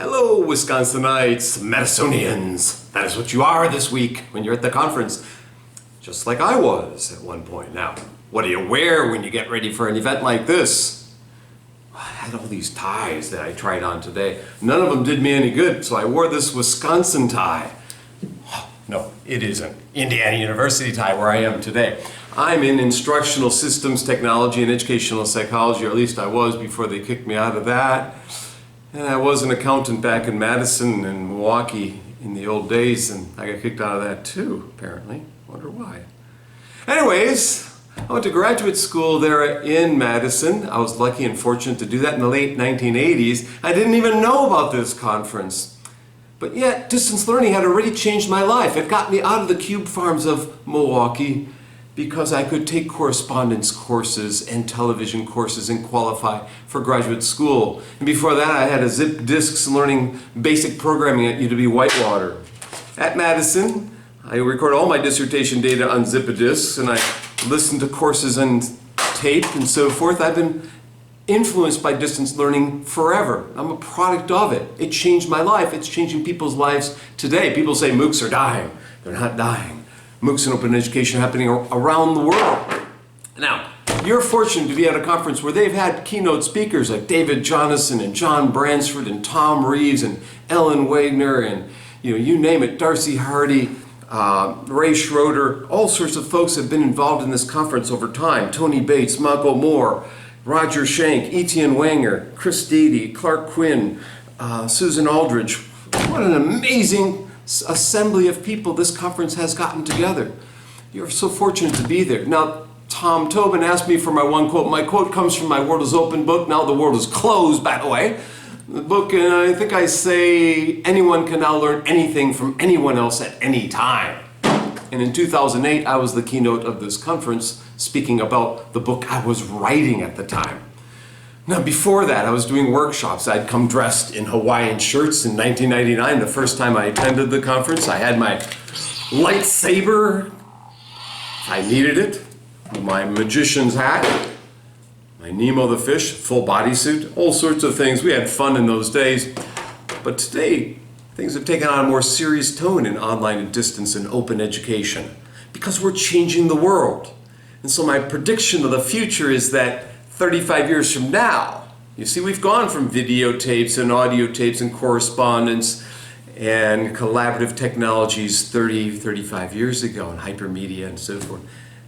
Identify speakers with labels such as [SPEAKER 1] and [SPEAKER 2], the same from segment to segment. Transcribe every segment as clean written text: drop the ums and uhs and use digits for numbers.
[SPEAKER 1] Hello, Wisconsinites, Madisonians. That is what you are this week when you're at the conference, just like I was at one point. Now, what do you wear when you get ready for an event like this? I had all these ties that I tried on today. None of them did me any good, so I wore this Wisconsin tie. No, it isn't Indiana University tie where I am today. I'm in instructional systems technology and educational psychology, or at least I was before they kicked me out of that. And I was an accountant back in Madison and Milwaukee in the old days, and I got kicked out of that too, apparently. Wonder why. Anyways, I went to graduate school there in Madison. I was lucky and fortunate to do that in the late 1980s. I didn't even know about this conference. But yet, distance learning had already changed my life. It got me out of the cube farms of Milwaukee because I could take correspondence courses and television courses and qualify for graduate school. And before that, I had a zip disks learning basic programming at UW Whitewater. At Madison, I record all my dissertation data on zip disks, and I listen to courses on tape and so forth. I've been influenced by distance learning forever. I'm a product of it. It changed my life. It's changing people's lives today. People say MOOCs are dying. They're not dying. MOOCs and open education are happening around the world. Now, you're fortunate to be at a conference where they've had keynote speakers like David Jonasson and John Bransford and Tom Reeves and Ellen Wagner and you name it, Darcy Hardy, Ray Schroeder. All sorts of folks have been involved in this conference over time. Tony Bates, Michael Moore, Roger Schenck, Etienne Wanger, Chris Dede, Clark Quinn, Susan Aldridge. What an amazing assembly of people this conference has gotten together. You're so fortunate to be there. Now, Tom Tobin asked me for my one quote. My quote comes from my World is Open book. Now the world is closed, by the way. The book, and I think I say, anyone can now learn anything from anyone else at any time. And in 2008, I was the keynote of this conference, speaking about the book I was writing at the time. Now, before that, I was doing workshops. I'd come dressed in Hawaiian shirts in 1999, the first time I attended the conference. I had my lightsaber, if I needed it, my magician's hat, my Nemo the fish, full bodysuit, all sorts of things. We had fun in those days. But today, things have taken on a more serious tone in online and distance and open education because we're changing the world. And so my prediction of the future is that 35 years from now, you see, we've gone from videotapes and audio tapes and correspondence and collaborative technologies 35 years ago and hypermedia and so forth.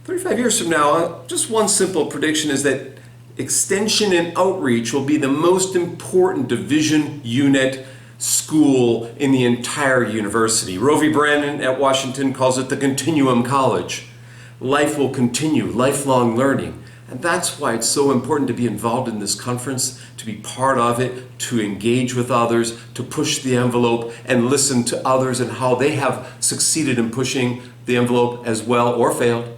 [SPEAKER 1] 35 years from now, just one simple prediction is that extension and outreach will be the most important division unit school in the entire university. Rovi Brandon at Washington calls it the Continuum College. Life will continue, lifelong learning. And that's why it's so important to be involved in this conference, to be part of it, to engage with others, to push the envelope and listen to others and how they have succeeded in pushing the envelope as well or failed.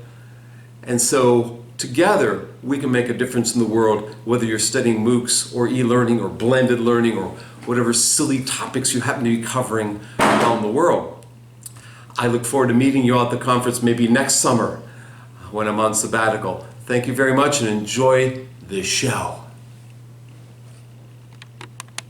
[SPEAKER 1] And so together we can make a difference in the world, whether you're studying MOOCs or e-learning or blended learning or whatever silly topics you happen to be covering around the world. I look forward to meeting you at the conference maybe next summer when I'm on sabbatical. Thank you very much and enjoy the show.